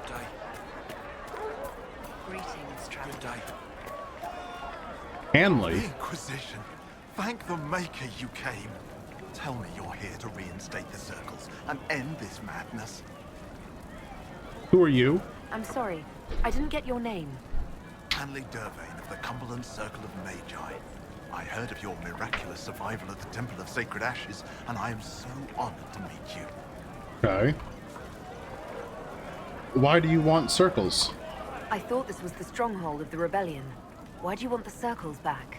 day. Greetings, traveler. Good day. Hanley. The Inquisition. Thank the Maker you came. Tell me you're here to reinstate the circles and end this madness. Who are you? I'm sorry. I didn't get your name. Hanley Dervain of the Cumberland Circle of Magi. I heard of your miraculous survival at the Temple of Sacred Ashes, and I am so honored to meet you. Okay. Why do you want circles? I thought this was the stronghold of the rebellion. Why do you want the circles back?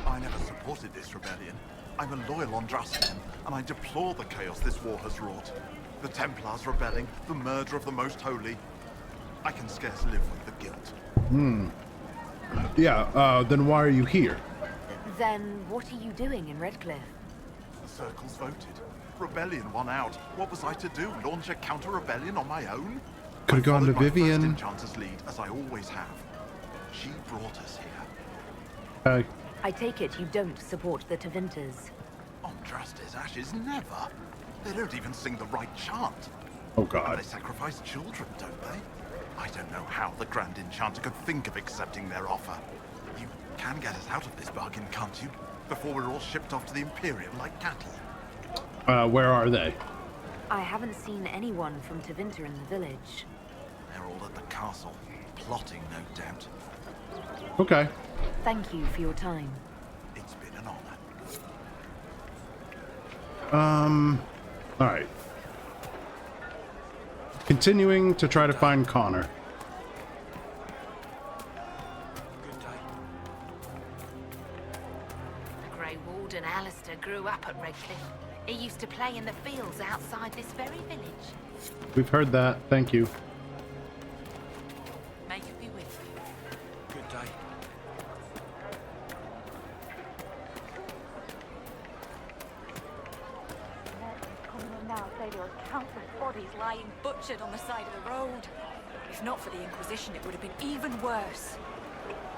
I never supported this rebellion. I'm a loyal Andrastian, and I deplore the chaos this war has wrought. The Templars rebelling, the murder of the Most Holy. I can scarce live with the guilt. Yeah, then why are you here? Then what are you doing in Redcliffe? The circles voted. Rebellion won out. What was I to do? Launch a counter-rebellion on my own? Could've gone to I followed my Vivian. first Enchanter's lead, as I always have. She brought us here. I take it you don't support the Tevinters. Andraste's ashes, never. They don't even sing the right chant. Oh And god. they sacrifice children, don't they? I don't know how the Grand Enchanter could think of accepting their offer. You can get us out of this bargain, can't you? Before we're all shipped off to the Imperium like cattle. Where are they? I haven't seen anyone from Tevinter in the village. They're all at the castle, plotting, no doubt. Okay. Thank you for your time. It's been an honor. Alright. Continuing to try to find Connor. Good day. The Grey Warden Alistair grew up at Redcliffe. He used to play in the fields outside this very village. We've heard that. Thank you. May you be with you. Good day. Coming in now say there are countless bodies lying butchered on the side of the road. If not for the Inquisition, it would have been even worse.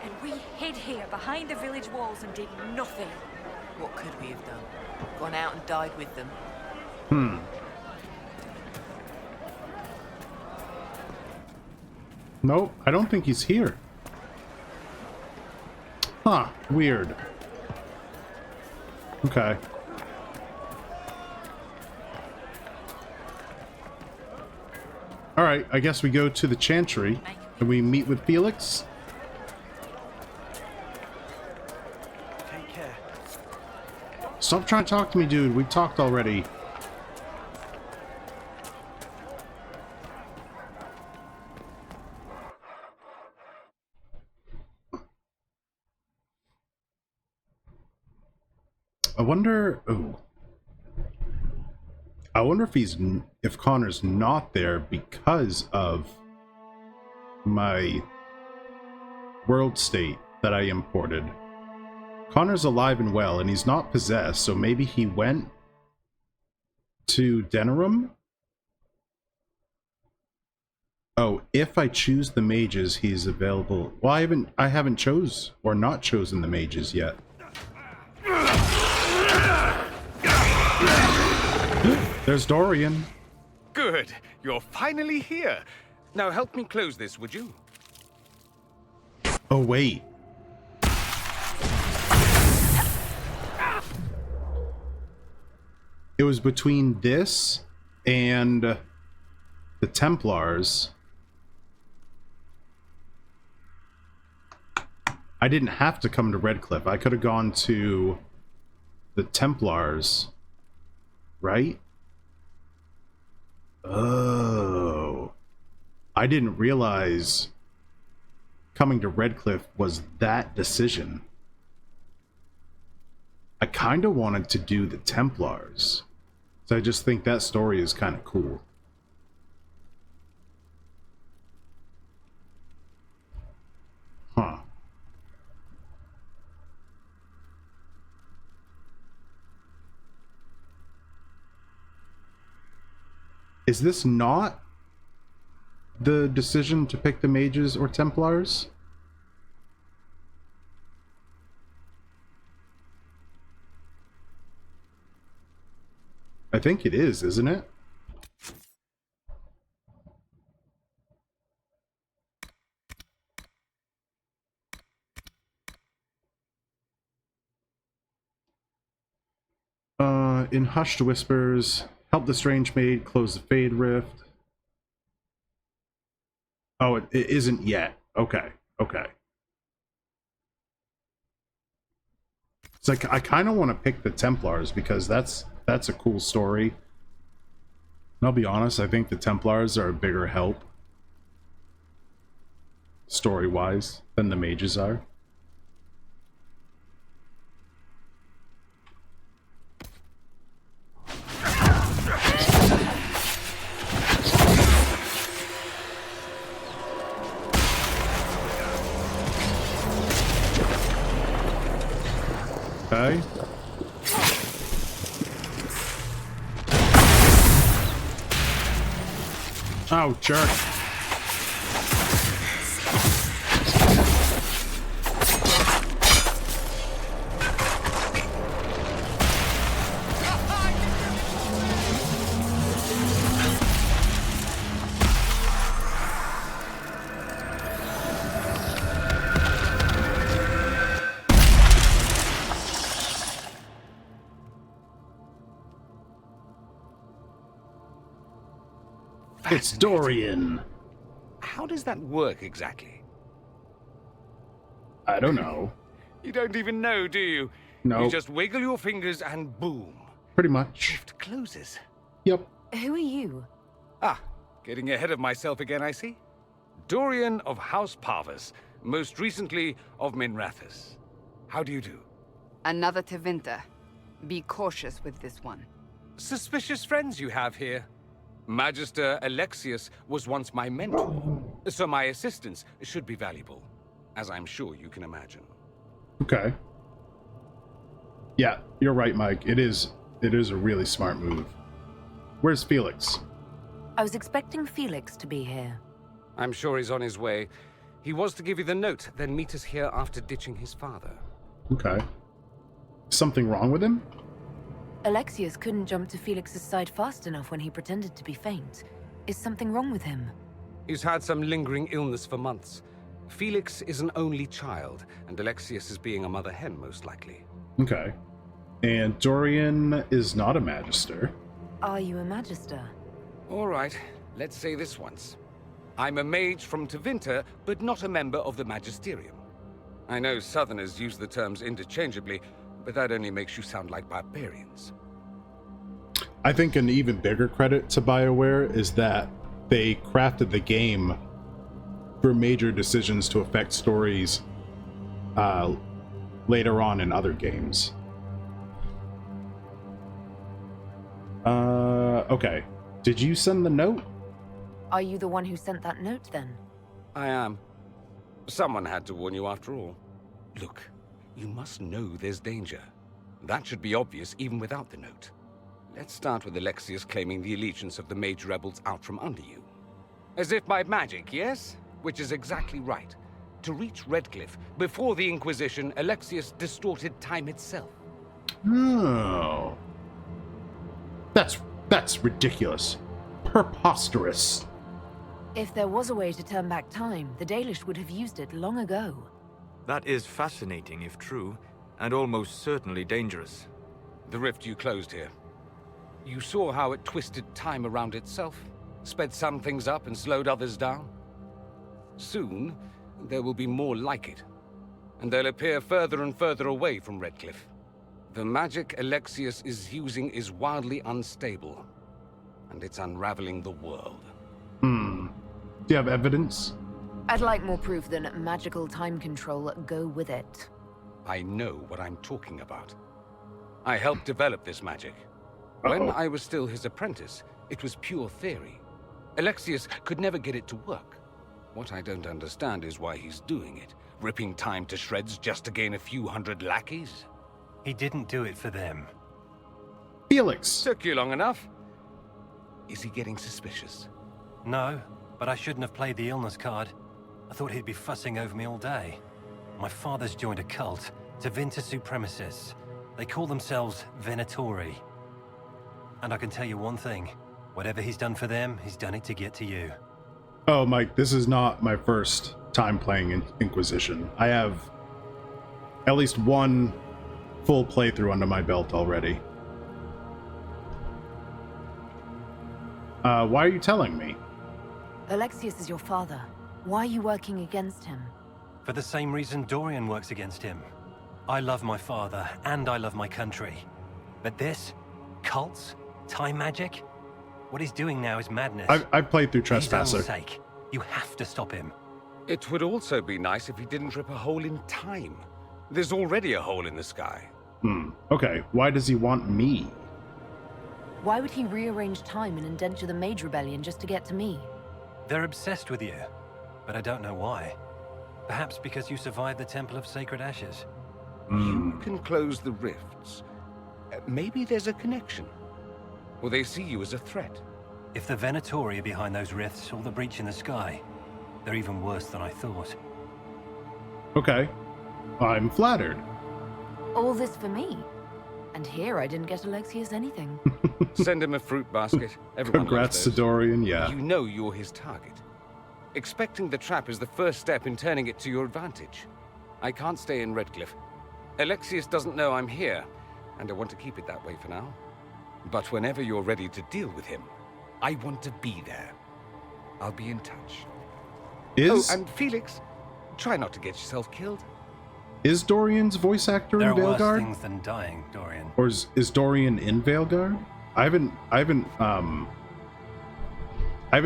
And we hid here behind the village walls and did nothing. What could we have done? Gone out and died with them? Nope, I don't think he's here. Huh, weird. Okay. Alright, I guess we go to the Chantry and we meet with Felix. Take care. Stop trying to talk to me, dude. We talked already. I wonder. Oh, I wonder if Connor's not there because of my world state that I imported. Connor's alive and well, and he's not possessed, so maybe he went to Denerim? Oh, if I choose the mages, he's available. Well, I haven't chose or not chosen the mages yet. There's Dorian. Good. You're finally here. Now help me close this, would you? Oh, wait. It was between this and the Templars. I didn't have to come to Redcliffe. I could have gone to the Templars, right? Oh. I didn't realize coming to Redcliffe was that decision. I kind of wanted to do the Templars. So I just think that story is kind of cool. Huh. Is this not the decision to pick the mages or Templars? I think it is, isn't it? In hushed whispers, help the strange maid close the fade rift. Oh, it isn't yet. Okay, okay. It's like I kind of want to pick the Templars because that's a cool story. And I'll be honest, I think the Templars are a bigger help story-wise than the mages are. Okay. Oh, jerk. It's Dorian. How does that work exactly? I don't know. You don't even know, do you? No. You just wiggle your fingers and boom. Pretty much. Rift closes. Yep. Who are you? Ah, getting ahead of myself again, I see. Dorian of House Parvus, most recently of Minrathous. How do you do? Another Tevinter. Be cautious with this one. Suspicious friends you have here. Magister Alexius was once my mentor, so my assistance should be valuable, as I'm sure you can imagine. Okay. Yeah, you're right, Mike. It is a really smart move. Where's Felix? I was expecting Felix to be here. I'm sure he's on his way. He was to give you the note, then meet us here after ditching his father. Okay. Something wrong with him? Alexius couldn't jump to Felix's side fast enough when he pretended to be faint. Is something wrong with him? He's had some lingering illness for months. Felix is an only child, and Alexius is being a mother hen, most likely. Okay. And Dorian is not a magister. Are you a magister? All right, let's say this once. I'm a mage from Tevinter, but not a member of the Magisterium. I know Southerners use the terms interchangeably, but that only makes you sound like barbarians. I think an even bigger credit to BioWare is that they crafted the game for major decisions to affect stories later on in other games. Okay. Did you send the note? Are you the one who sent that note, then? I am. Someone had to warn you after all. Look, you must know there's danger. That should be obvious even without the note. Let's start with Alexius claiming the allegiance of the mage rebels out from under you. As if by magic, yes? Which is exactly right. To reach Redcliffe, before the Inquisition, Alexius distorted time itself. Oh. That's ridiculous. Preposterous. If there was a way to turn back time, the Dalish would have used it long ago. That is fascinating if true, and almost certainly dangerous. The rift you closed here. You saw how it twisted time around itself, sped some things up and slowed others down. Soon, there will be more like it, and they'll appear further and further away from Redcliffe. The magic Alexius is using is wildly unstable, and it's unraveling the world. Do you have evidence? I'd like more proof than magical time control go with it. I know what I'm talking about. I helped develop this magic. When I was still his apprentice, it was pure theory. Alexius could never get it to work. What I don't understand is why he's doing it, ripping time to shreds just to gain a few hundred lackeys. He didn't do it for them. Felix! Took you long enough. Is he getting suspicious? No, but I shouldn't have played the illness card. I thought he'd be fussing over me all day. My father's joined a cult, Tevinter Supremacists. They call themselves Venatori. And I can tell you one thing. Whatever he's done for them, he's done it to get to you. Oh, Mike, this is not my first time playing Inquisition. I have at least one full playthrough under my belt already. Why are you telling me? Alexius is your father. Why are you working against him? For the same reason Dorian works against him. I love my father, and I love my country. But this? Cults? Time magic? What he's doing now is madness. I've played through For his own Trespasser. sake, you have to stop him. It would also be nice if he didn't rip a hole in time. There's already a hole in the sky. Okay, why does he want me? Why would he rearrange time and indenture the Mage Rebellion just to get to me? They're obsessed with you, but I don't know why. Perhaps because you survived the Temple of Sacred Ashes. You can close the rifts. Maybe there's a connection. Or they see you as a threat. If the Venatori are behind those rifts or the breach in the sky, they're even worse than I thought. Okay, I'm flattered. All this for me. And here I didn't get Alexius anything. Send him a fruit basket. Everyone Congrats loves to those. Dorian, yeah. You know you're his target. Expecting the trap is the first step in turning it to your advantage. I can't stay in Redcliffe. Alexius doesn't know I'm here, and I want to keep it that way for now. But whenever you're ready to deal with him, I want to be there. I'll be in touch. Is Oh, and Felix, try not to get yourself killed. is Dorian's voice actor There in are worse Veilguard? things than dying, Dorian. Or is Dorian in Veilguard? I haven't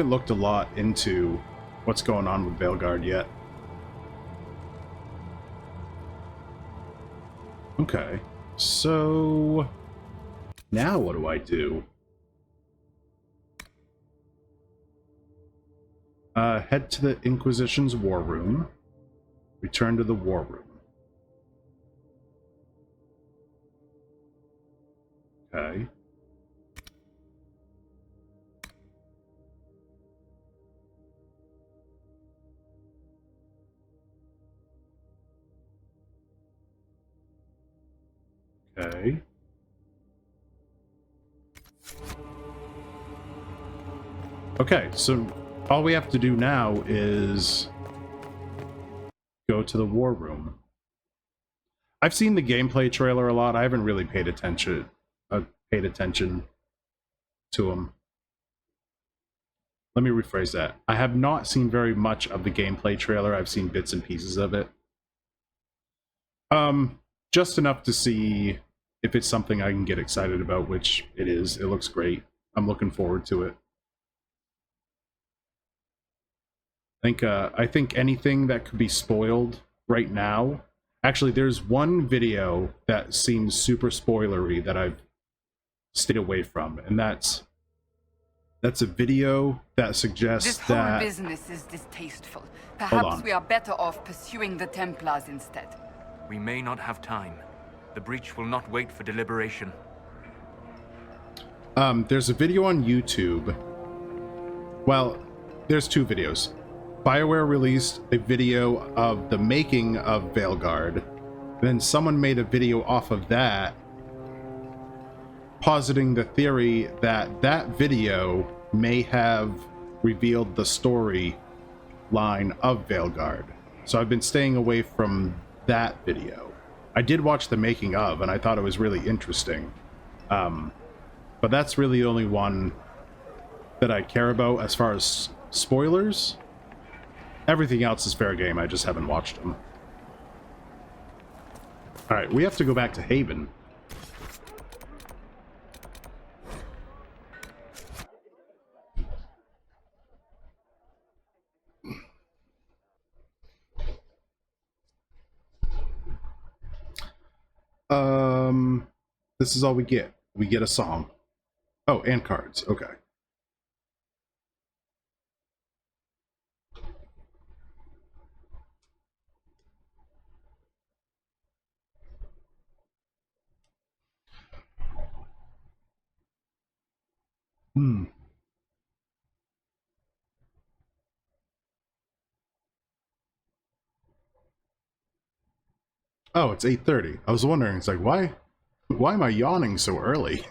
looked a lot into what's going on with Veilguard yet. Okay, so now what do I do? Head to the Inquisition's war room. Return to the war room. Okay. Okay. Okay, so all we have to do now is go to the war room. I've seen the gameplay trailer a lot. I haven't really paid attention to them. Let me rephrase that. I have not seen very much of the gameplay trailer. I've seen bits and pieces of it. Just enough to see if it's something I can get excited about, which it is. It looks great. I'm looking forward to it. I think anything that could be spoiled right now. Actually, there's one video that seems super spoilery that I've stayed away from, and that's a video that suggests This whole that business is distasteful. on. Perhaps we are better off pursuing the Templars instead. We may not have time. The breach will not wait for deliberation. There's a video on YouTube. Well, there's two videos. BioWare released a video of the making of Veilguard. Then someone made a video off of that, positing the theory that that video may have revealed the story line of Veilguard. So I've been staying away from that video. I did watch the making of, and I thought it was really interesting. But that's really the only one that I care about as far as spoilers. Everything else is fair game, I just haven't watched them. Alright, we have to go back to Haven. This is all we get. We get a song. Oh, and cards. Okay. Oh, it's 8:30. I was wondering, it's like, why am I yawning so early?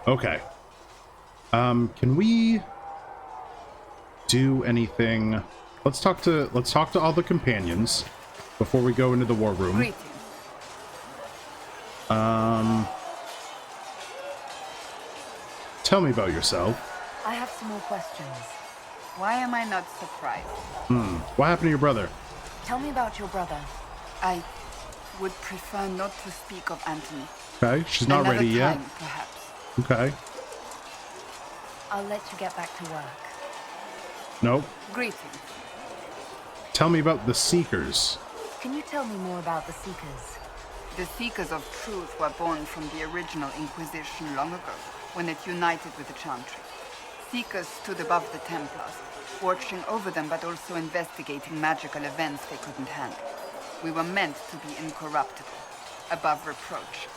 Okay. Can we do anything? Let's talk to all the companions before we go into the war room. Greetings. Tell me about yourself. I have some more questions. Why am I not surprised? What happened to your brother? Tell me about your brother. I would prefer not to speak of Anthony. Okay, she's not Another ready yet. time, perhaps. Okay. I'll let you get back to work. Nope. Greetings. Tell me about the Seekers. Can you tell me more about the Seekers? The Seekers of Truth were born from the original Inquisition long ago, when it united with the Chantry. Seekers stood above the Templars, watching over them but also investigating magical events they couldn't handle. We were meant to be incorruptible, above reproach.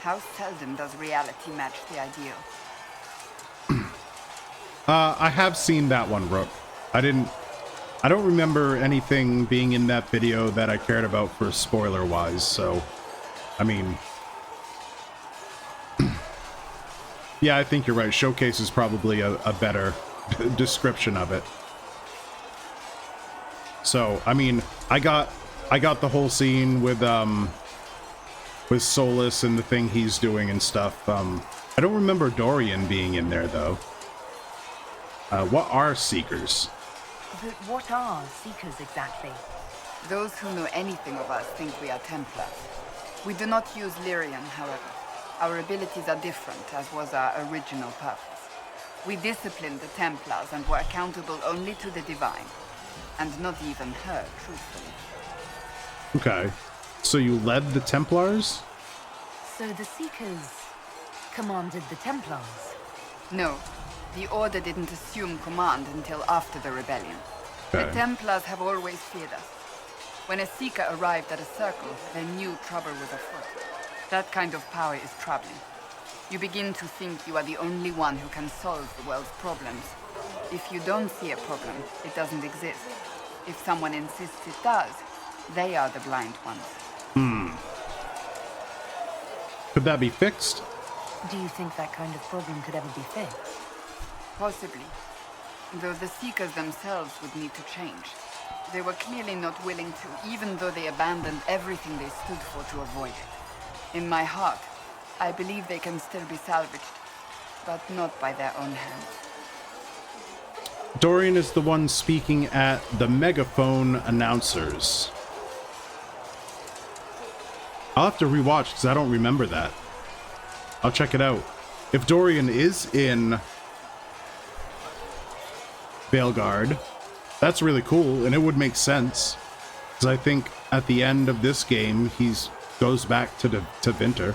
How seldom does reality match the ideal? I have seen that one, Rook. I don't remember anything being in that video that I cared about for spoiler-wise, so, I mean... yeah, I think you're right. Showcase is probably a better description of it. So, I mean, I got the whole scene with Solus and the thing he's doing and stuff. I don't remember Dorian being in there, though. What are Seekers? But what are Seekers exactly? Those who know anything of us think we are Templars. We do not use Lyrium, however. Our abilities are different, as was our original purpose. We disciplined the Templars and were accountable only to the Divine. And not even her, truthfully. Okay. So you led the Templars? So the Seekers commanded the Templars? No. The Order didn't assume command until after the rebellion. Okay. The Templars have always feared us. When a Seeker arrived at a circle, they knew trouble was afoot. That kind of power is troubling. You begin to think you are the only one who can solve the world's problems. If you don't see a problem, it doesn't exist. If someone insists it does, they are the blind ones. Could that be fixed? Do you think that kind of problem could ever be fixed? Possibly. Though the Seekers themselves would need to change. They were clearly not willing to, even though they abandoned everything they stood for to avoid it. In my heart, I believe they can still be salvaged, but not by their own hands. Dorian is the one speaking at the megaphone announcers. I'll have to rewatch because I don't remember that. I'll check it out. If Dorian is in Veilguard, that's really cool, and it would make sense. Because I think at the end of this game, goes back to Vinter.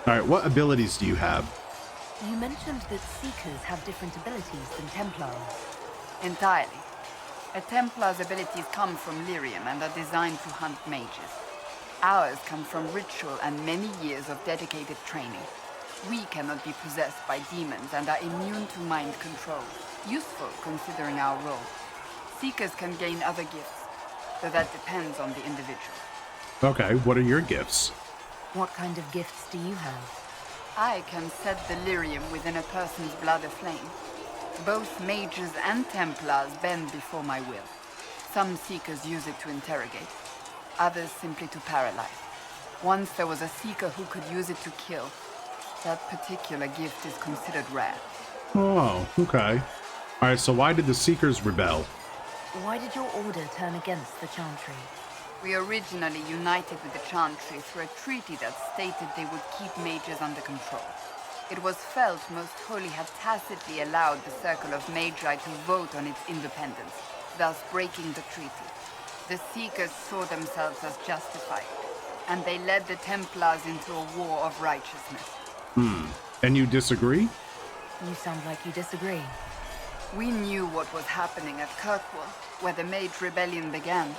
Alright, what abilities do you have? You mentioned that Seekers have different abilities than Templars. Entirely. A Templar's abilities come from Lyrium and are designed to hunt mages. Ours come from ritual and many years of dedicated training. We cannot be possessed by demons and are immune to mind control. Useful considering our role. Seekers can gain other gifts, though that depends on the individual. Okay, what are your gifts? What kind of gifts do you have? I can set the Lyrium within a person's blood aflame. Both mages and Templars bend before my will. Some Seekers use it to interrogate, others simply to paralyze. Once there was a Seeker who could use it to kill. That particular gift is considered rare. Oh, okay. Alright, so why did the Seekers rebel? Why did your order turn against the Chantry? We originally united with the Chantry through a treaty that stated they would keep mages under control. It was felt Most Holy had tacitly allowed the Circle of Magi to vote on its independence, thus breaking the treaty. The Seekers saw themselves as justified, and they led the Templars into a war of righteousness. And you disagree? You sound like you disagree. We knew what was happening at Kirkwall, where the Mage Rebellion began.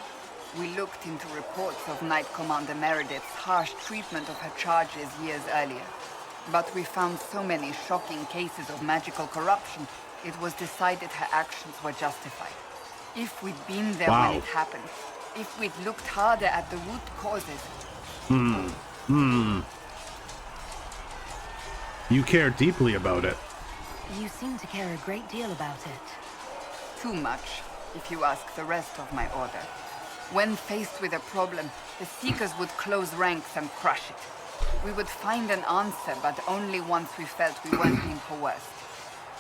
We looked into reports of Knight Commander Meredith's harsh treatment of her charges years earlier. But we found so many shocking cases of magical corruption, it was decided her actions were justified. If we'd been there when it happened, if we'd looked harder at the root causes... You care deeply about it. You seem to care a great deal about it. Too much, if you ask the rest of my order. When faced with a problem, the Seekers would close ranks and crush it. We would find an answer, but only once we felt we weren't being coerced.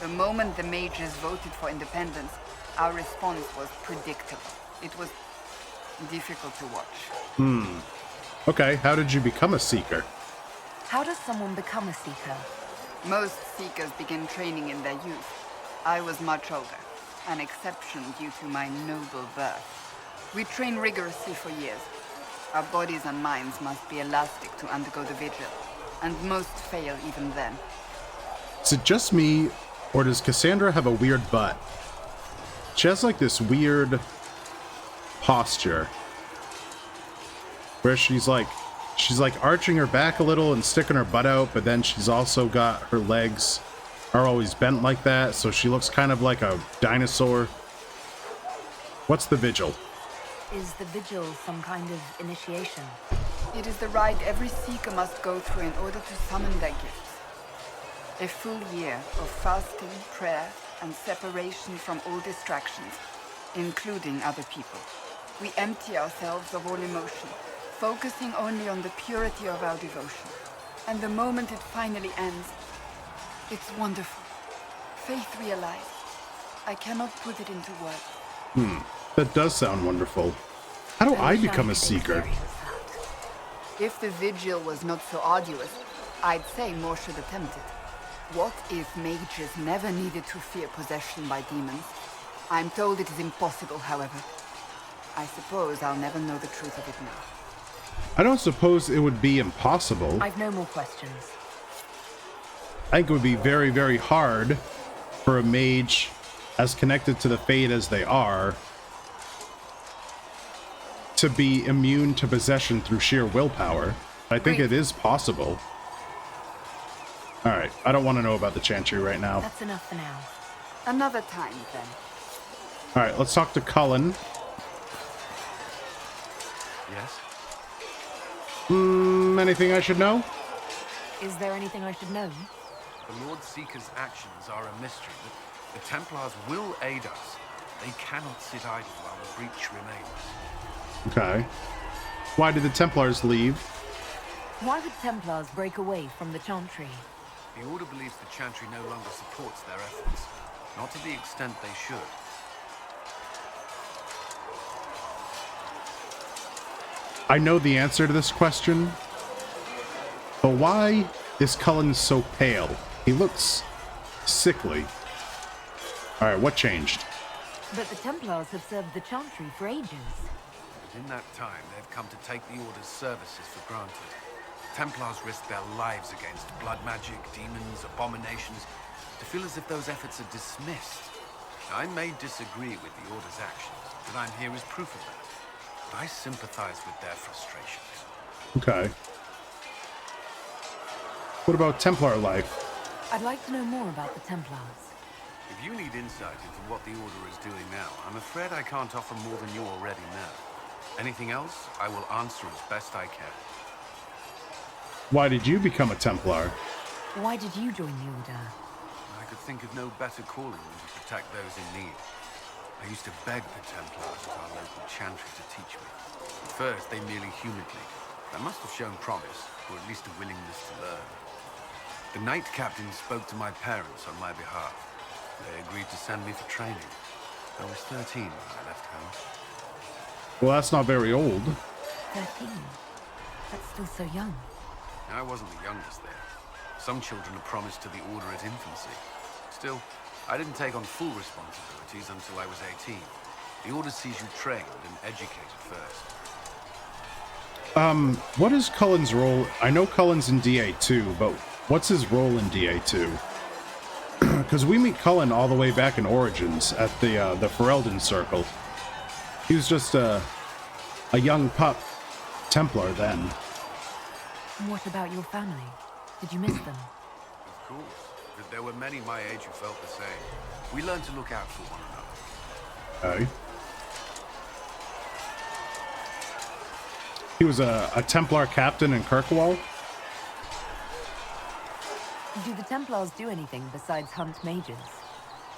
The moment the mages voted for independence, our response was predictable. It was difficult to watch. Okay, how did you become a Seeker? How does someone become a Seeker? Most Seekers begin training in their youth. I was much older, an exception due to my noble birth. We train rigorously for years. Our bodies and minds must be elastic to undergo the vigil, and most fail even then. Is it just me, or does Cassandra have a weird butt? She has like this weird posture where she's like arching her back a little and sticking her butt out, but then she's also got her legs are always bent like that, so she looks kind of like a dinosaur. What's the vigil? Is the vigil some kind of initiation? It is the rite every Seeker must go through in order to summon their gifts. A full year of fasting, prayer, and separation from all distractions, including other people. We empty ourselves of all emotion, focusing only on the purity of our devotion. And the moment it finally ends, it's wonderful. Faith realized. I cannot put it into words. That does sound wonderful. How do I become a Seeker? If the vigil was not so arduous, I'd say more should attempt it. What if mages never needed to fear possession by demons? I'm told it is impossible, however. I suppose I'll never know the truth of it now. I don't suppose it would be impossible. I've no more questions. I think it would be very, very hard for a mage as connected to the Fade as they are to be immune to possession through sheer willpower. I think it is possible. Alright, I don't want to know about the Chantry right now. That's enough for now. Another time, then. Alright, let's talk to Cullen. Yes? Anything I should know? Is there anything I should know? The Lord Seeker's actions are a mystery, but the Templars will aid us. They cannot sit idle while the breach remains. Okay. Why did the Templars leave? Why would Templars break away from the Chantry? The Order believes the Chantry no longer supports their efforts. Not to the extent they should. I know the answer to this question, but why is Cullen so pale? He looks sickly. Alright, what changed? But the Templars have served the Chantry for ages. But in that time, they've come to take the Order's services for granted. Templars risk their lives against blood magic, demons, abominations, to feel as if those efforts are dismissed. Now, I may disagree with the Order's actions, but I'm here as proof of that. But I sympathize with their frustrations. Okay. What about Templar life? I'd like to know more about the Templars. If you need insight into what the Order is doing now, I'm afraid I can't offer more than you already know. Anything else, I will answer as best I can. Why did you become a Templar? Why did you join the Order? I could think of no better calling than to protect those in need. I used to beg the Templars at our local Chantry to teach me. At first, they merely humored me. I must have shown promise, or at least a willingness to learn. The Knight Captain spoke to my parents on my behalf. They agreed to send me for training. I was 13 when I left home. Well, that's not very old. 13? That's still so young. I wasn't the youngest there. Some children are promised to the Order at infancy. Still, I didn't take on full responsibilities until I was 18. The Order sees you trained and educated first. What is Cullen's role? I know Cullen's in DA2, but what's his role in DA2? Because we meet Cullen all the way back in Origins at the Ferelden Circle. He was just a young pup Templar then. What about your family? Did you miss them? Of course, but there were many my age who felt the same. We learned to look out for one another. Okay. He was a Templar captain in Kirkwall? Do the Templars do anything besides hunt mages?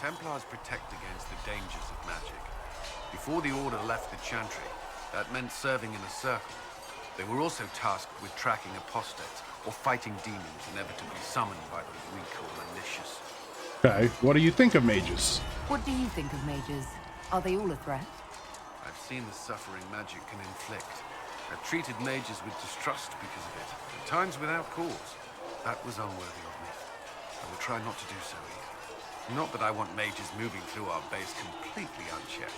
Templars protect against the dangers of magic. Before the Order left the Chantry, that meant serving in a circle. They were also tasked with tracking apostates or fighting demons inevitably summoned by those we call malicious. Okay, what do you think of mages? What do you think of mages? Are they all a threat? I've seen the suffering magic can inflict. I've treated mages with distrust because of it, at times without cause. That was unworthy of me. I will try not to do so here. Not that I want mages moving through our base completely unchecked.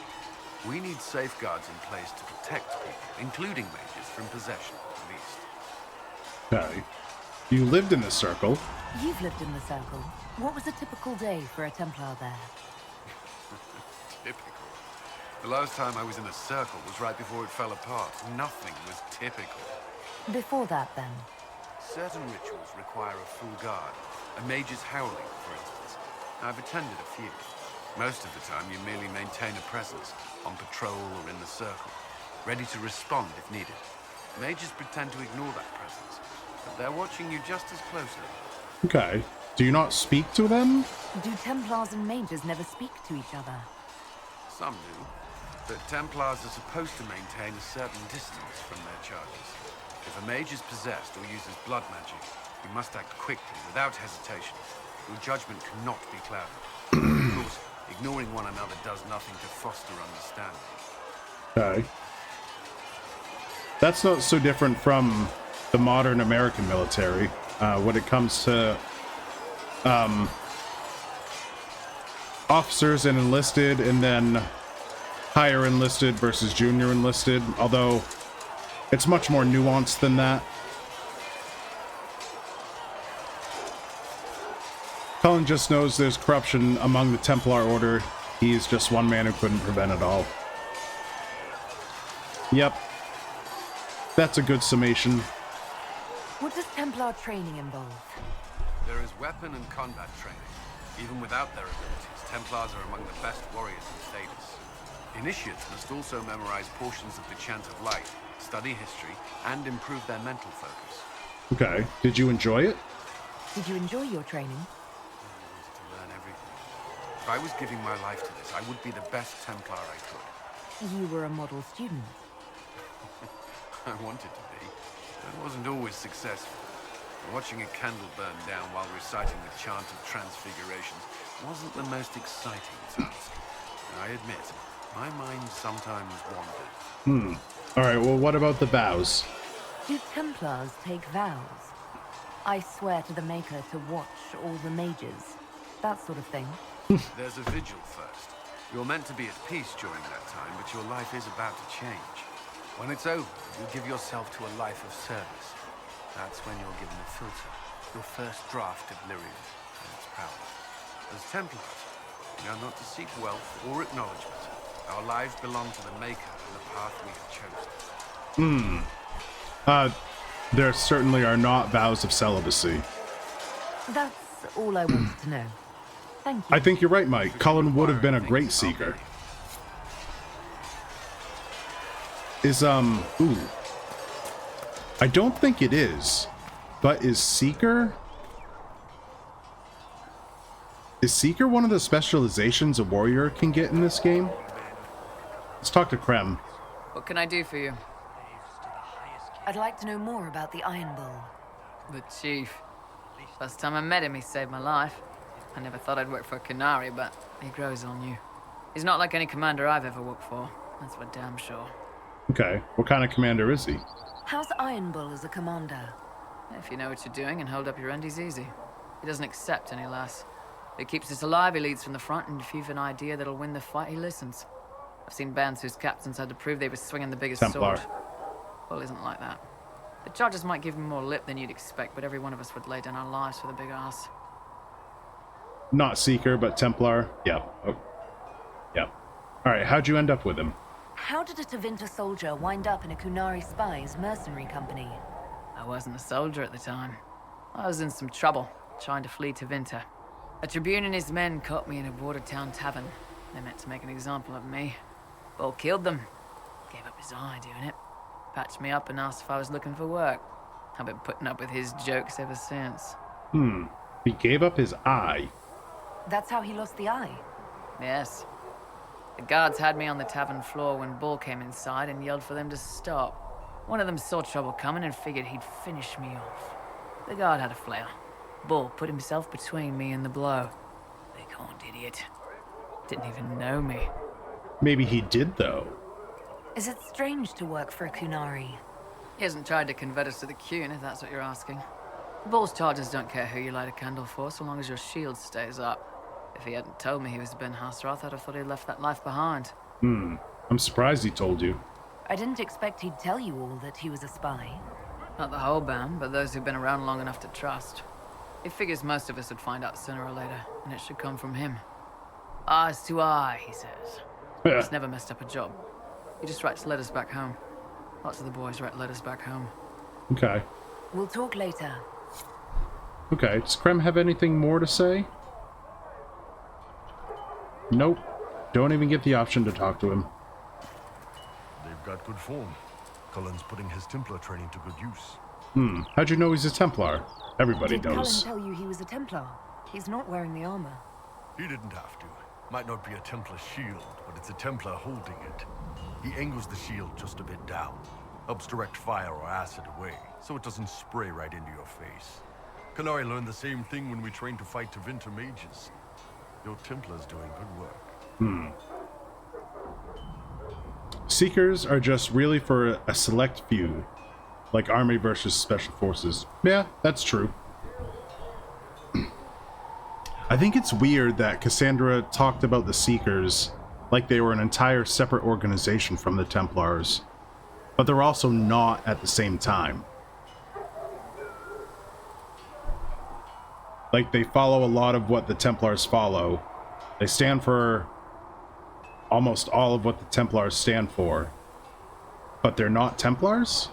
We need safeguards in place to protect people, including mages, from possession, at least. Okay. You lived in the Circle. You've lived in the Circle. What was a typical day for a Templar there? Typical. The last time I was in a circle was right before it fell apart. Nothing was typical. Before that, then? Certain rituals require a full guard. A mage's howling, for instance. I've attended a few. Most of the time, you merely maintain a presence, on patrol or in the circle, ready to respond if needed. Mages pretend to ignore that presence, but they're watching you just as closely. Okay. Do you not speak to them? Do Templars and mages never speak to each other? Some do, but Templars are supposed to maintain a certain distance from their charges. If a mage is possessed or uses blood magic, you must act quickly, without hesitation. Your judgment cannot be clouded. Of course, ignoring one another does nothing to foster understanding. Okay. That's not so different from the modern American military when it comes to officers and enlisted, and then higher enlisted versus junior enlisted, although it's much more nuanced than that. Cullen just knows there's corruption among the Templar Order. He's just one man who couldn't prevent it all. Yep. That's a good summation. What does Templar training involve? There is weapon and combat training. Even without their abilities, Templars are among the best warriors in Thedas. Initiates must also memorize portions of the Chant of Light, study history, and improve their mental focus. Okay. Did you enjoy it? Did you enjoy your training? I wanted to learn everything. If I was giving my life to this, I would be the best Templar I could. You were a model student. I wanted to be, but wasn't always successful. Watching a candle burn down while reciting the Chant of Transfigurations wasn't the most exciting task. I admit, my mind sometimes wandered. Alright, well, what about the vows? Do Templars take vows? I swear to the Maker to watch all the mages. That sort of thing. There's a vigil first. You're meant to be at peace during that time, but your life is about to change. When it's over, you give yourself to a life of service. That's when you're given a filter, your first draft of Lyrium and its power. As Templars, we are not to seek wealth or acknowledgement. Our lives belong to the Maker and the path we have chosen. There certainly are not vows of celibacy. That's all I wanted to know. Thank you. I think you're right, Mike. Cullen would have been a great seeker. Is, ooh. I don't think it is. But is Seeker? Is Seeker one of the specializations a warrior can get in this game? Let's talk to Krem. What can I do for you? I'd like to know more about the Iron Bull. The Chief. First time I met him, he saved my life. I never thought I'd work for a Canary, but he grows on you. He's not like any commander I've ever worked for. That's for damn sure. Okay, what kind of commander is he? How's Iron Bull as a commander? If you know what you're doing and hold up your end, he's easy. He doesn't accept any less. He keeps us alive, he leads from the front, and if you've an idea that'll win the fight, he listens. I've seen bands whose captains had to prove they were swinging the biggest Templar. sword. Bull isn't like that. The charges might give him more lip than you'd expect, but every one of us would lay down our lives for the big ass. Not Seeker, but Templar. Yeah. Oh. Yeah. Alright, how'd you end up with him? How did a Tevinter soldier wind up in a Kunari spy's mercenary company? I wasn't a soldier at the time. I was in some trouble, trying to flee to Tevinter. A Tribune and his men caught me in a border town tavern. They meant to make an example of me. Bull killed them. Gave up his eye doing it. Patched me up and asked if I was looking for work. I've been putting up with his jokes ever since. He gave up his eye. That's how he lost the eye? Yes. The guards had me on the tavern floor when Bull came inside and yelled for them to stop. One of them saw trouble coming and figured he'd finish me off. The guard had a flare. Bull put himself between me and the blow. Big-horned idiot. Didn't even know me. Maybe he did, though. Is it strange to work for a Kunari? He hasn't tried to convert us to the Kun, if that's what you're asking. Bull's charges don't care who you light a candle for, so long as your shield stays up. If he hadn't told me he was Ben Hasrath, I'd have thought he'd left that life behind. I'm surprised he told you. I didn't expect he'd tell you all that he was a spy. Not the whole band, but those who've been around long enough to trust. He figures most of us would find out sooner or later, and it should come from him. Eyes to eye, he says. He's never messed up a job. He just writes letters back home. Lots of the boys write letters back home. Okay. We'll talk later. Okay, does Krem have anything more to say? Nope. Don't even get the option to talk to him. They've got good form. Cullen's putting his Templar training to good use. How'd you know he's a Templar? Everybody Did knows. Cullen tell you he was a Templar? He's not wearing the armor. He didn't have to. Might not be a Templar shield, but it's a Templar holding it. He angles the shield just a bit down. Helps direct fire or acid away, so it doesn't spray right into your face. Kunari learned the same thing when we trained to fight Tevinter mages. Your Templar's doing good work. Seekers are just really for a select few. Like Army versus Special Forces. Yeah, that's true. I think it's weird that Cassandra talked about the Seekers like they were an entire separate organization from the Templars. But they're also not at the same time. Like, they follow a lot of what the Templars follow. They stand for almost all of what the Templars stand for. But they're not Templars?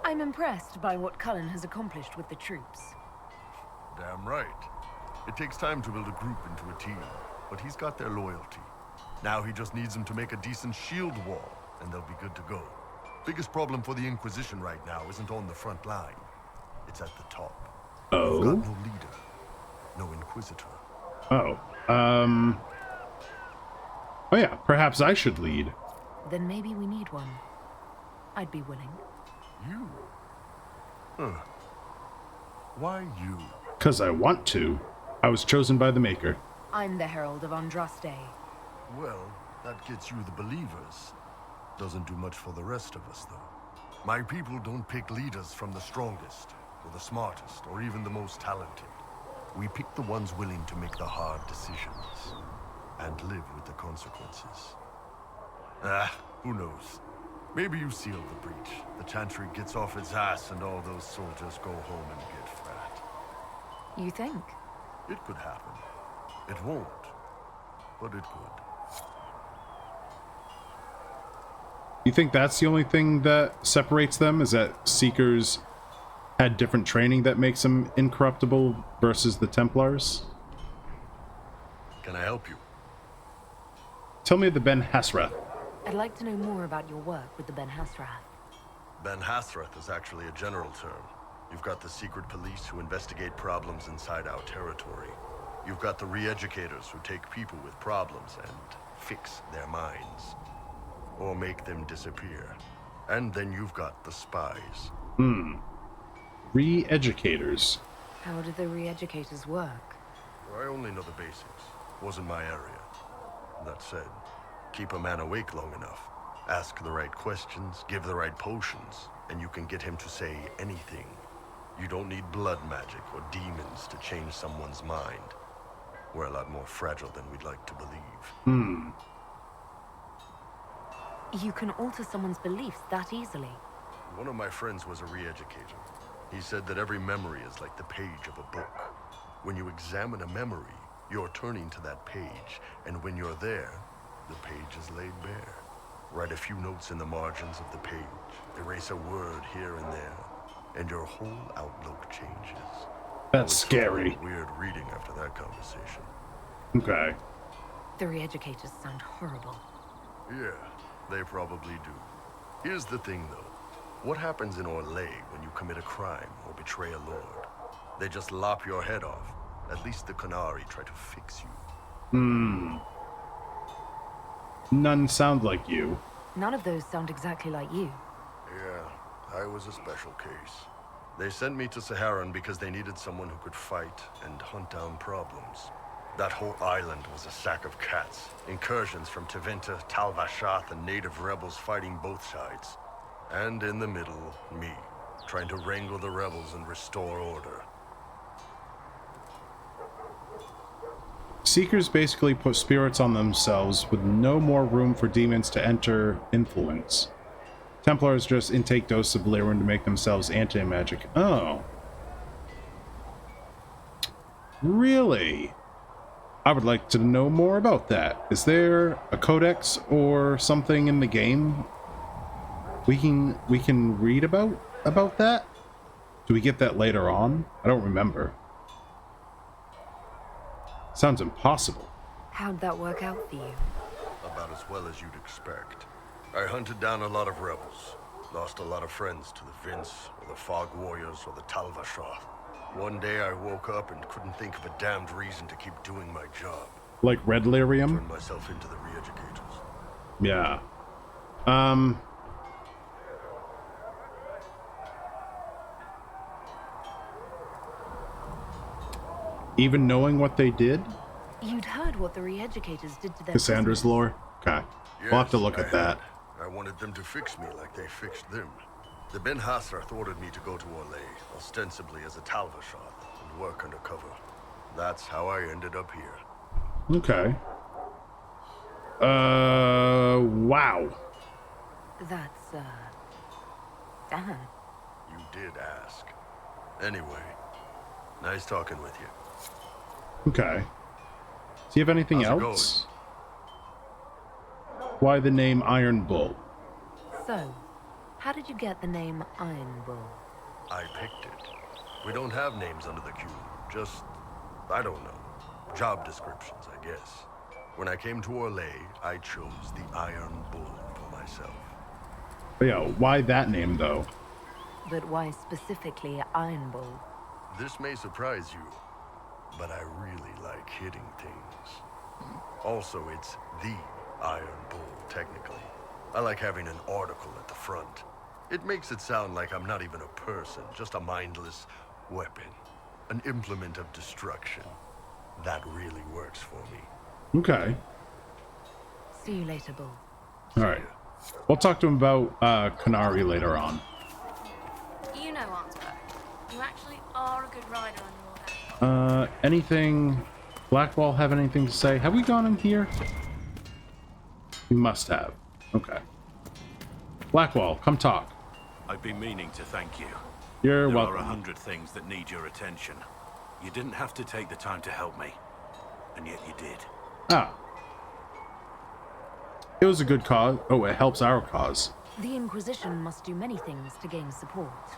I'm impressed by what Cullen has accomplished with the troops. Damn right. It takes time to build a group into a team, but he's got their loyalty. Now he just needs them to make a decent shield wall, and they'll be good to go. Biggest problem for the Inquisition right now isn't on the front line. It's at the top. Oh? We've got no leader. No Inquisitor. Oh. Oh yeah, perhaps I should lead. Then maybe we need one. I'd be willing. You? Huh. Why you? 'Cause I want to. I was chosen by the Maker. I'm the Herald of Andraste. Well, that gets you the believers. Doesn't do much for the rest of us, though. My people don't pick leaders from the strongest, or the smartest, or even the most talented. We pick the ones willing to make the hard decisions, and live with the consequences. Who knows? Maybe you sealed the breach. The Chantry gets off its ass, and all those soldiers go home and get fat. You think? It could happen. It won't, but it could. You think that's the only thing that separates them? Is that Seekers had different training that makes them incorruptible versus the Templars? Can I help you? Tell me the Ben Hasrath. I'd like to know more about your work with the Ben Hasrath. Ben Hasrath is actually a general term. You've got the secret police who investigate problems inside our territory. You've got the re-educators who take people with problems and fix their minds. Or make them disappear. And then you've got the spies. Re-educators. How do the re-educators work? I only know the basics. Wasn't my area. That said, keep a man awake long enough. Ask the right questions, give the right potions, and you can get him to say anything. You don't need blood magic or demons to change someone's mind. We're a lot more fragile than we'd like to believe. You can alter someone's beliefs that easily. One of my friends was a re-educator. He said that every memory is like the page of a book. When you examine a memory, you're turning to that page, and when you're there, the page is laid bare. Write a few notes in the margins of the page, erase a word here and there, and your whole outlook changes. That's scary. Weird reading after that conversation. Okay. The re-educators sound horrible. Yeah, they probably do. Here's the thing, though. What happens in Orlais when you commit a crime or betray a lord? They just lop your head off. At least the Kunari try to fix you. None sound like you. None of those sound exactly like you. Yeah, I was a special case. They sent me to Saharan because they needed someone who could fight and hunt down problems. That whole island was a sack of cats. Incursions from Tevinter, Tal Vashath, and native rebels fighting both sides. And in the middle, me, trying to wrangle the rebels and restore order. Seekers basically put spirits on themselves with no more room for demons to enter influence. Templars just intake doses of Lyrium to make themselves anti-magic. Oh. Really? I would like to know more about that. Is there a codex or something in the game we can read about that? Do we get that later on? I don't remember. Sounds impossible. How'd that work out for you? About as well as you'd expect. I hunted down a lot of rebels. Lost a lot of friends to the Vince, or the Fog Warriors, or the Tal Vashath. One day I woke up and couldn't think of a damned reason to keep doing my job. Like red lyrium? Turned myself into the re-educators. Yeah. Even knowing what they did? You'd heard what the re-educators did to their Cassandra's prisoners. lore? Okay. Yes, We'll have to look at that. I wanted them to fix me like they fixed them. The Ben Hasrath ordered me to go to Orlais, ostensibly as a Tal Vashath, and work undercover. That's how I ended up here. Okay. Wow. That's, damn. You did ask. Anyway, nice talking with you. Okay. Do you have anything How's it else? Why the name Iron Bull? So, how did you get the name Iron Bull? I picked it. We don't have names under the queue. Just, I don't know. Job descriptions, I guess. When I came to Orlais, I chose the Iron Bull for myself. But yeah, why that name though? But why specifically Iron Bull? This may surprise you, but I really like hitting things. Also, it's the Iron Bull, technically. I like having an article at the front. It makes it sound like I'm not even a person, just a mindless weapon. An implement of destruction. That really works for me. Okay. See you later, Bull. Alright. We'll talk to him about Canary later on. You know, Artsburg, you actually are a good rider on your own. Anything... Blackwall have anything to say? Have we gone in here? We must have. Okay. Blackwall, come talk. I've been meaning to thank you. You're There welcome. are 100 things that need your attention. You didn't have to take the time to help me, and yet you did. Ah. It was a good cause. Oh, it helps our cause. The Inquisition must do many things to gain support.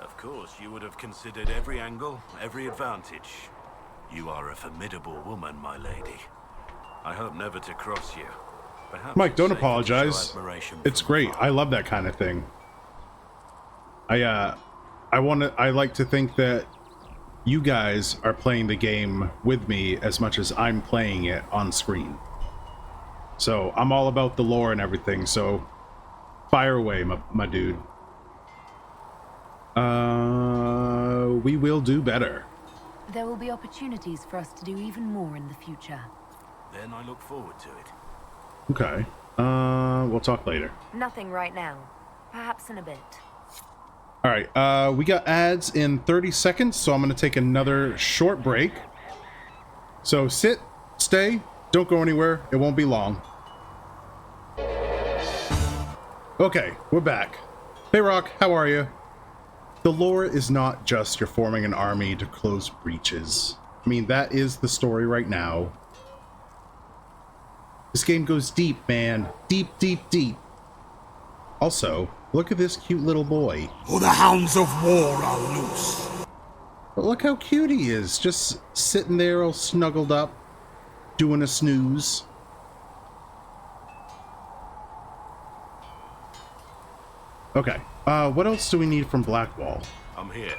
Of course, you would have considered every angle, every advantage. You are a formidable woman, my lady. I hope never to cross you. Perhaps Mike, don't it's safer to show apologize. admiration It's from great. afar. I love that kind of thing. I like to think that you guys are playing the game with me as much as I'm playing it on screen. So I'm all about the lore and everything, so fire away, my dude. We will do better. There will be opportunities for us to do even more in the future. Then I look forward to it. Okay. We'll talk later. Nothing right now. Perhaps in a bit. All right, we got ads in 30 seconds, so I'm going to take another short break. So sit, stay, don't go anywhere. It won't be long. Okay, we're back. Hey, Rock, how are you? The lore is not just you're forming an army to close breaches. I mean, that is the story right now. This game goes deep, man. Deep, deep, deep. Also, look at this cute little boy. For the hounds of war are loose. But look how cute he is, just sitting there all snuggled up, doing a snooze. Okay, what else do we need from Blackwall? I'm here.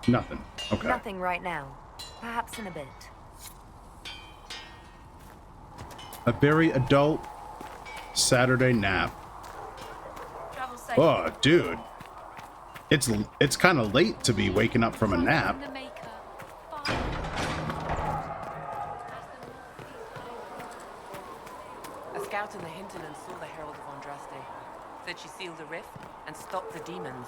Nothing. Okay. Nothing right now. Perhaps in a bit. A very adult, Saturday nap. Travel safe. Oh, dude. It's kind of late to be waking up from a nap. A scout in the hinterland saw the Herald of Andraste. Said she sealed the rift and stopped the demons.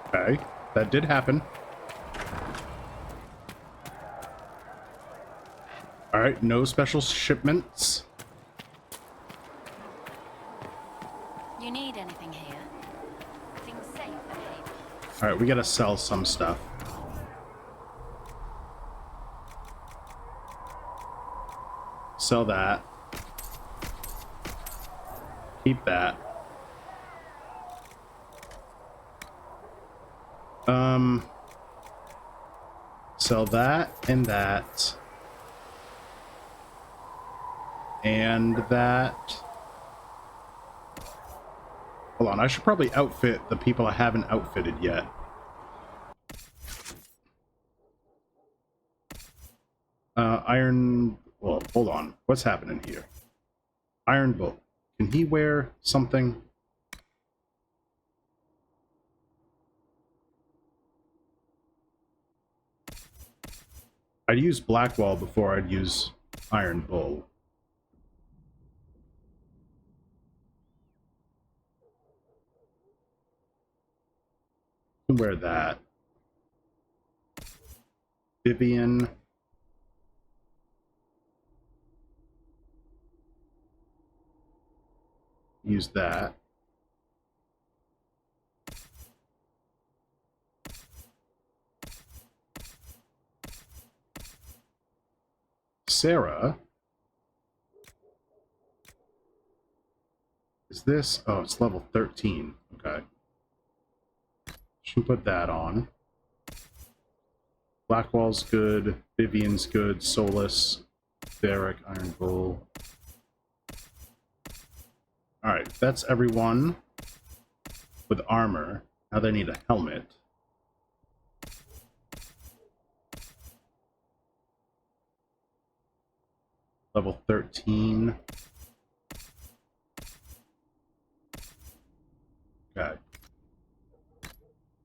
Okay, that did happen. Alright, no special shipments. You need anything here? Things safe ahead. Alright, we gotta sell some stuff. Sell that. Keep that. Sell that and that. And that. Hold on, I should probably outfit the people I haven't outfitted yet. Iron... Well, hold on. What's happening here? Iron Bull. Can he wear something? I'd use Blackwall before I'd use Iron Bull. You can wear that. Vivian. Use that. Sarah. Is this? Oh, it's level 13. Okay. Should put that on. Blackwall's good. Vivian's good. Solus. Derek. Iron Bull. Alright, that's everyone with armor. Now they need a helmet. Level 13. Okay.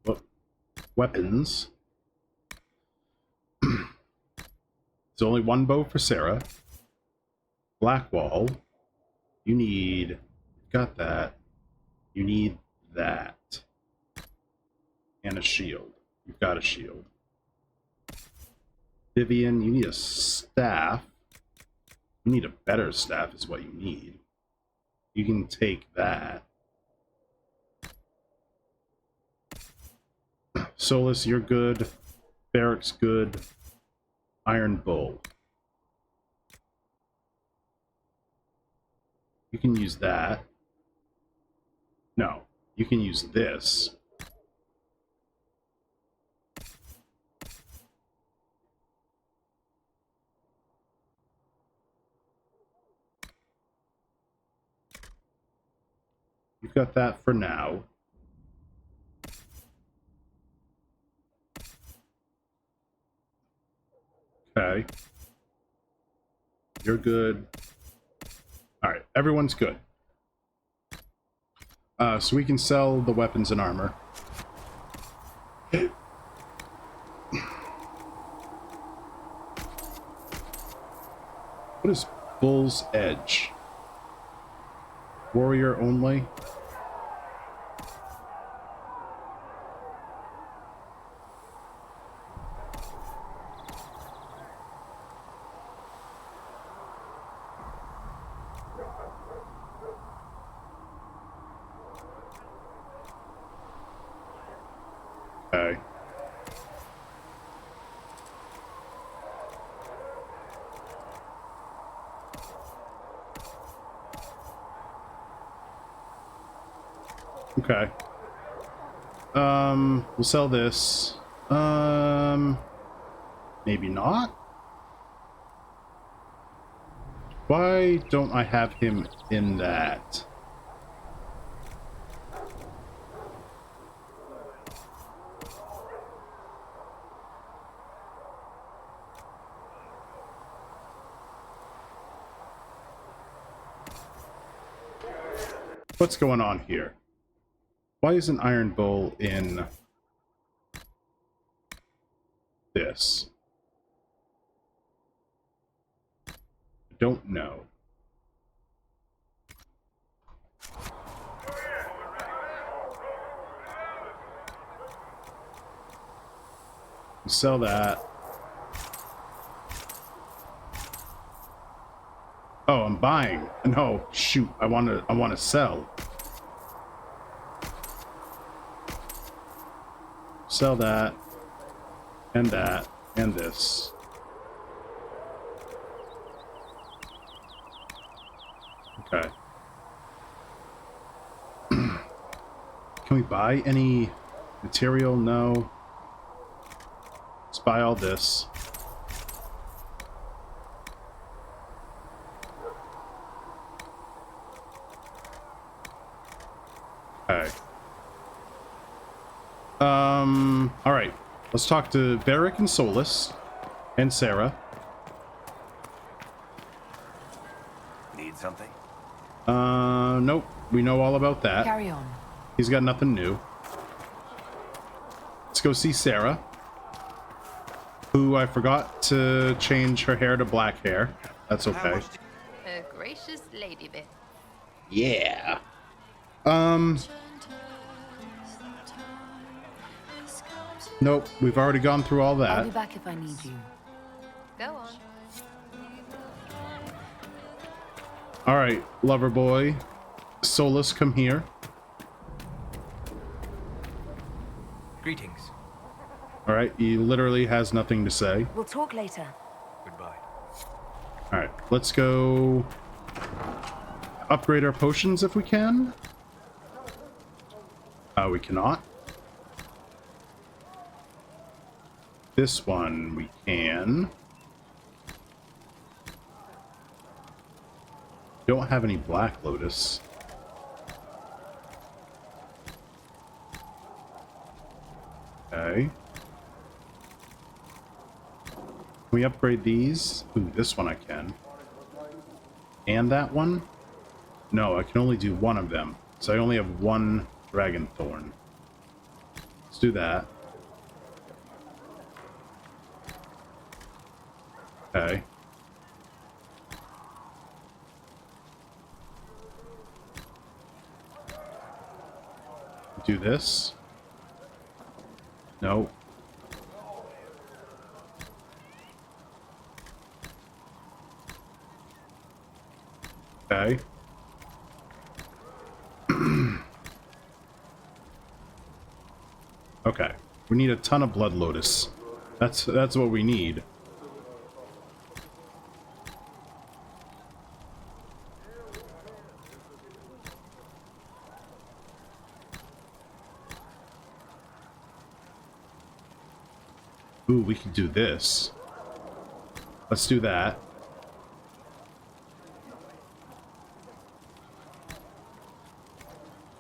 Well, weapons. There's only one bow for Sarah. Blackwall. You need... Got that. You need that. And a shield. You've got a shield. Vivian, you need a staff. You need a better staff is what you need. You can take that. Solus, you're good. Barrack's good. Iron Bull. You can use that. No, you can use this. You've got that for now. Okay. You're good. Alright, everyone's good. So we can sell the weapons and armor. What is Bull's Edge? Warrior only? Okay. Okay. We'll sell this. Maybe not? Why don't I have him in that? what's going on here? Why is an Iron Bull in this? I don't know. Sell that. Oh, I'm buying. No, shoot. I want to sell. Sell that and this. Okay. Can we buy any material? No. Let's buy all this. Okay. All right. Let's talk to Varric and Solus and Sarah. Need something? Nope. We know all about that. Carry on. He's got nothing new. Let's go see Sarah, who I forgot to change her hair to black hair. That's okay. A gracious lady bit. Yeah. Nope, we've already gone through all that. I'll be back if I need you. Go on. All right, lover boy. Solus, come here. Greetings. All right, he literally has nothing to say. We'll talk later. Goodbye. All right, let's go upgrade our potions if we can. We cannot. This one we can. Don't have any Black Lotus. Okay. Can we upgrade these? Ooh, this one I can. And that one? No, I can only do one of them. So I only have one Dragon Thorn. Let's do that. Okay. Do this. No. Okay. Okay. We need a ton of Blood Lotus. That's what we need. Ooh, we could do this. Let's do that.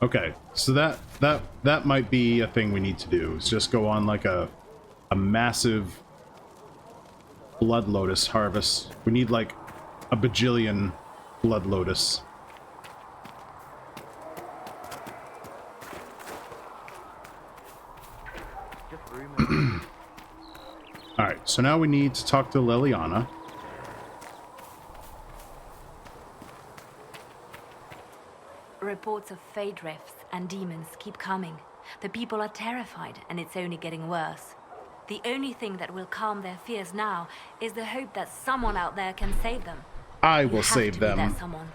Okay, so that might be a thing we need to do. Is just go on like a massive Blood Lotus harvest. We need like a bajillion Blood Lotus. Alright, so now we need to talk to Liliana. Reports of fade rifts and demons keep coming. The people are terrified, and it's only getting worse. The only thing that will calm their fears now is the hope that someone out there can save them. I will save them. That someone.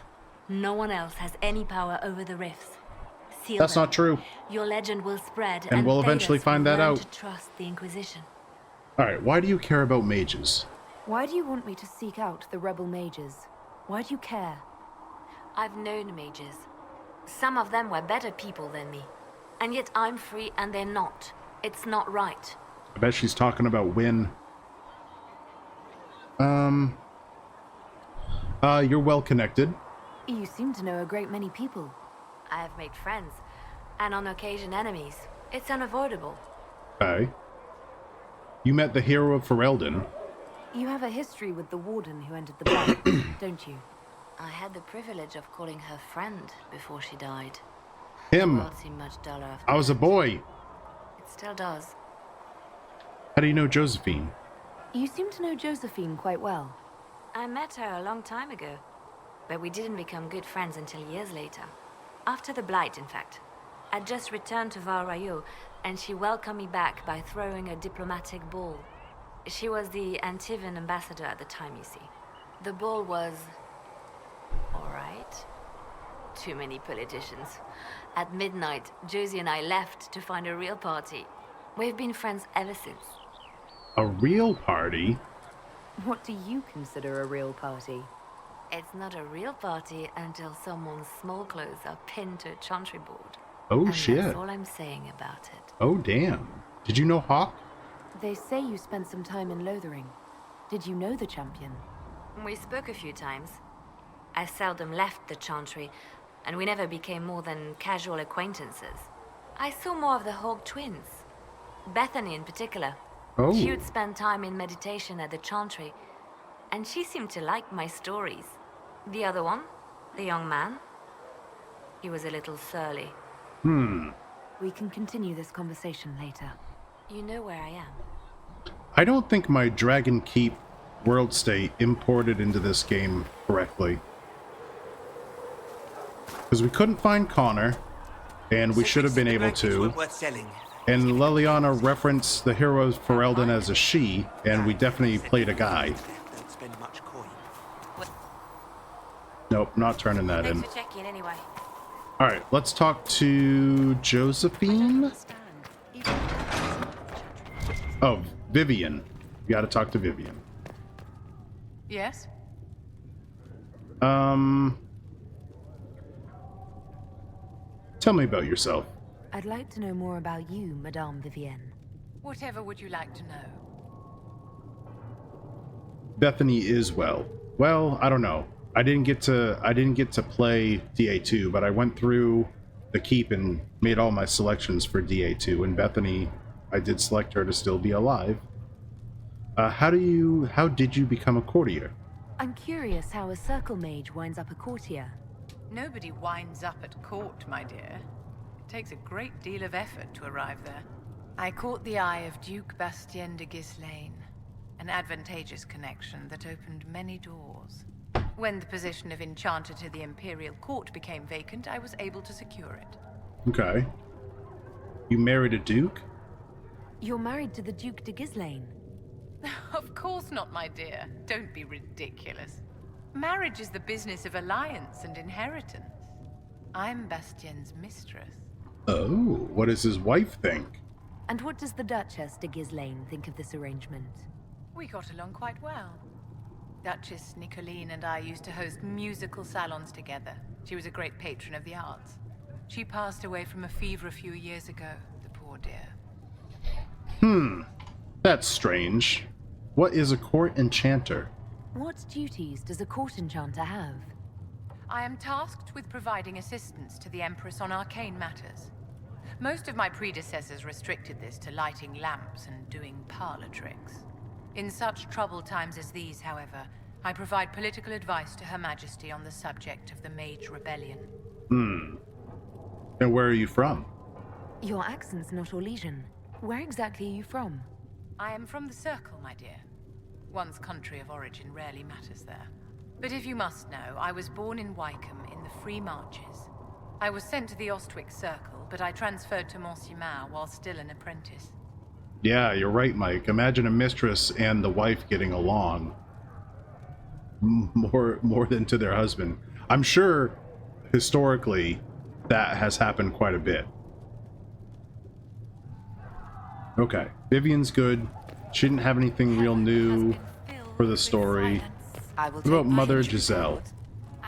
No one else has any power over the rifts. Seal That's them. not true. Your legend will spread, And we'll eventually Thedas find will that learn out. to trust the Inquisition. Alright, why do you care about mages? Why do you want me to seek out the rebel mages? Why do you care? I've known mages. Some of them were better people than me. And yet I'm free and they're not. It's not right. I bet she's talking about Win. You're well connected. You seem to know a great many people. I have made friends, and on occasion enemies. It's unavoidable. Okay. You met the hero of Ferelden. You have a history with the warden who entered the blood, don't you? I had the privilege of calling her friend before she died. Him. The world seemed much duller after I was a that. boy. It still does. How do you know Josephine? You seem to know Josephine quite well. I met her a long time ago, but we didn't become good friends until years later. After the Blight, in fact. I'd just returned to Val Rayo, and she welcomed me back by throwing a diplomatic ball. She was the Antivan ambassador at the time, you see. The ball was... alright. Too many politicians. At midnight, Josie and I left to find a real party. We've been friends ever since. A real party? What do you consider a real party? It's not a real party until someone's small clothes are pinned to a chantry board. Oh, and shit. That's all I'm saying about it. Oh, damn. Did you know Hawk? They say you spent some time in Lothering. Did you know the champion? We spoke a few times. I seldom left the chantry, and we never became more than casual acquaintances. I saw more of the Hawk twins. Bethany in particular. Oh. She would spend time in meditation at the chantry, and she seemed to like my stories. The other one, the young man, he was a little surly. We can continue this conversation later. You know where I am. I don't think my Dragon Keep world state imported into this game correctly. Because we couldn't find Connor, and we should have been able to. And Leliana referenced the hero of Ferelden as a she, and we definitely played a guy. Nope, not turning that in. Thanks for checking anyway. Alright, let's talk to Josephine. Oh, Vivian. You gotta talk to Vivian. Yes? Tell me about yourself. I'd like to know more about you, Madame Vivienne. Whatever would you like to know? Bethany is well. Well, I don't know. I didn't get to play DA2, but I went through the keep and made all my selections for DA2, and Bethany, I did select her to still be alive. How did you become a courtier? I'm curious how a circle mage winds up a courtier. Nobody winds up at court, my dear. It takes a great deal of effort to arrive there. I caught the eye of Duke Bastien de Ghislaine, an advantageous connection that opened many doors. When the position of Enchanter to the Imperial Court became vacant, I was able to secure it. Okay. You married a duke? You're married to the Duke de Ghislaine. Of course not, my dear. Don't be ridiculous. Marriage is the business of alliance and inheritance. I'm Bastien's mistress. Oh, what does his wife think? And what does the Duchess de Ghislaine think of this arrangement? We got along quite well. Duchess Nicoline and I used to host musical salons together. She was a great patron of the arts. She passed away from a fever a few years ago, the poor dear. That's strange. What is a court enchanter? What duties does a court enchanter have? I am tasked with providing assistance to the Empress on arcane matters. Most of my predecessors restricted this to lighting lamps and doing parlor tricks. In such troubled times as these, however, I provide political advice to Her Majesty on the subject of the Mage Rebellion. And where are you from? Your accent's not Orlesian. Where exactly are you from? I am from the Circle, my dear. One's country of origin rarely matters there. But if you must know, I was born in Wycombe in the Free Marches. I was sent to the Ostwick Circle, but I transferred to Monsignor while still an apprentice. Yeah, you're right, Mike. Imagine a mistress and the wife getting along more than to their husband. I'm sure historically that has happened quite a bit. Okay, Vivian's good. She didn't have anything real new for the story. What about Mother Giselle?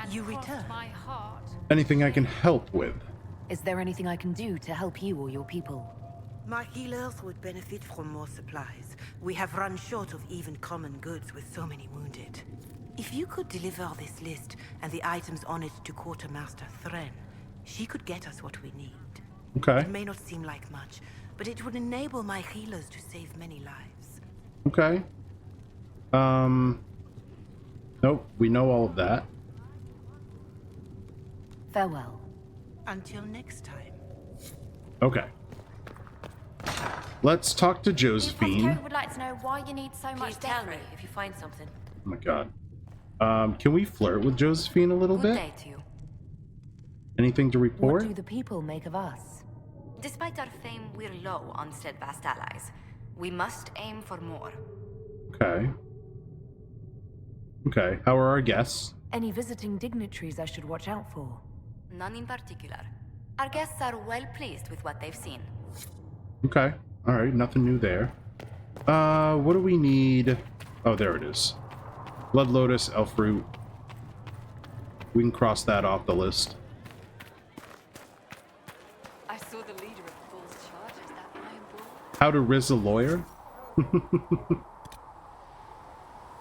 You return. Anything I can help with? Is there anything I can do to help you or your people? My healers would benefit from more supplies. We have run short of even common goods with so many wounded. If you could deliver this list and the items on it to Quartermaster Thren, she could get us what we need. Okay. It may not seem like much, but it would enable my healers to save many lives. Okay. Nope, we know all of that. Farewell. Until next time. Okay. Let's talk to The Josephine. apothecary would like to know why you need so much Tell me death. if you find something. Oh my god. Can we flirt with Josephine a little Good bit? day to you. Anything to What report? do the people make of us? Despite our fame, we're low on steadfast allies. We must aim for more. Okay. Okay, how are our guests? Any visiting dignitaries I should watch out for? None in particular. Our guests are well pleased with what they've seen. Okay. Alright, nothing new there. What do we need? Oh, there it is. Blood Lotus, Elf Root. We can cross that off the list. I saw the leader of the bull's charges, that Iron Bull. How to Riz a lawyer?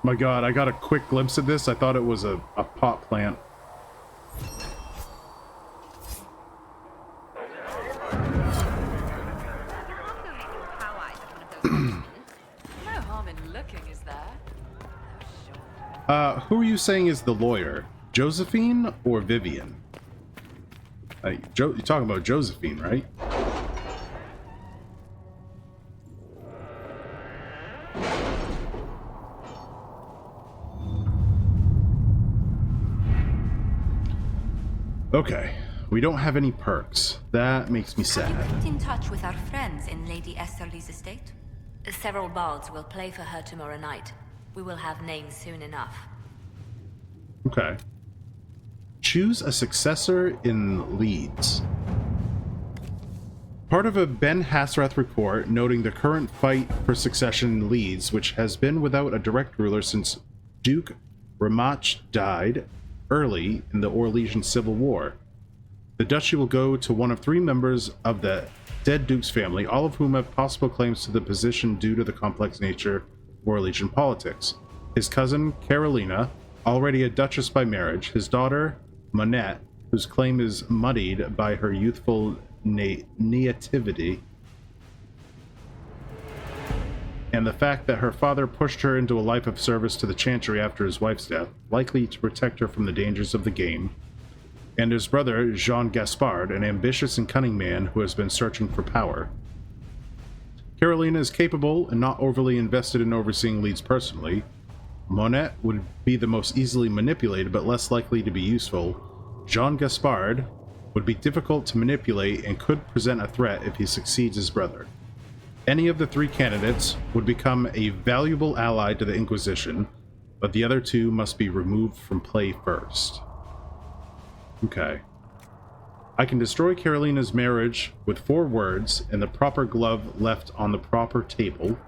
My god, I got a quick glimpse of this. I thought it was a pot plant. No harm in looking, is there? Who are you saying is the lawyer? Josephine or Vivian? You're talking about Josephine, right? Okay, we don't have any perks. That makes me sad. Kept in touch with our friends in Lady Esterly's estate? Several bards will play for her tomorrow night. We will have names soon enough. Okay. Choose a successor in Leeds. Part of a Ben Hasrath report noting the current fight for succession in Leeds, which has been without a direct ruler since Duke Ramach died early in the Orlesian Civil War. The duchy will go to one of 3 members of the dead Duke's family, all of whom have possible claims to the position due to the complex nature of Orlesian politics. His cousin, Carolina, already a duchess by marriage, his daughter, Monette, whose claim is muddied by her youthful nativity, and the fact that her father pushed her into a life of service to the Chantry after his wife's death, likely to protect her from the dangers of the game, and his brother, Jean Gaspard, an ambitious and cunning man who has been searching for power. Carolina is capable and not overly invested in overseeing Leeds personally. Monette would be the most easily manipulated but less likely to be useful. Jean Gaspard would be difficult to manipulate and could present a threat if he succeeds his brother. Any of the 3 candidates would become a valuable ally to the Inquisition, but the other 2 must be removed from play first. Okay. I can destroy Carolina's marriage with 4 words and the proper glove left on the proper table.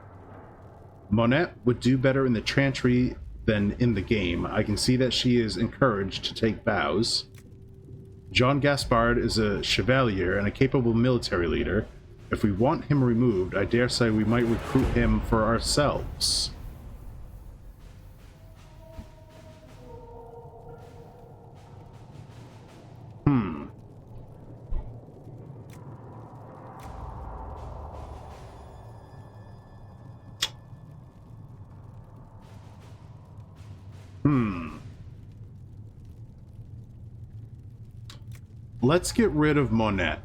Monette would do better in the Chantry than in the game. I can see that she is encouraged to take vows. Jean Gaspard is a chevalier and a capable military leader. If we want him removed, I dare say we might recruit him for ourselves. Let's get rid of Monette.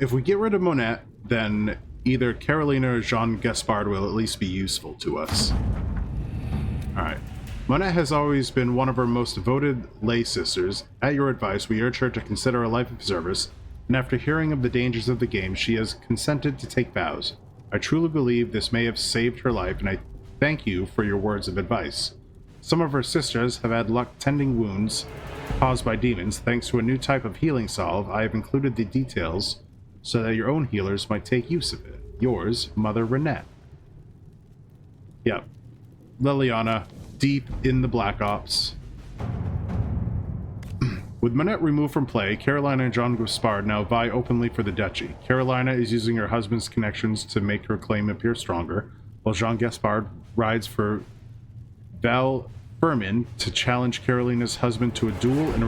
If we get rid of Monette, then either Carolina or Jean Gaspard will at least be useful to us. Alright. Monette has always been one of our most devoted lay sisters. At your advice, we urge her to consider a life of service, and after hearing of the dangers of the game, she has consented to take vows. I truly believe this may have saved her life, and I thank you for your words of advice. Some of her sisters have had luck tending wounds caused by demons. Thanks to a new type of healing salve, I have included the details so that your own healers might take use of it. Yours, Mother Renette. Yep. Liliana, deep in the Black Ops. With Monette removed from play, Carolina and Jean Gaspard now vie openly for the duchy. Carolina is using her husband's connections to make her claim appear stronger, while Jean Gaspard rides for Val Fermin to challenge Carolina's husband to a duel in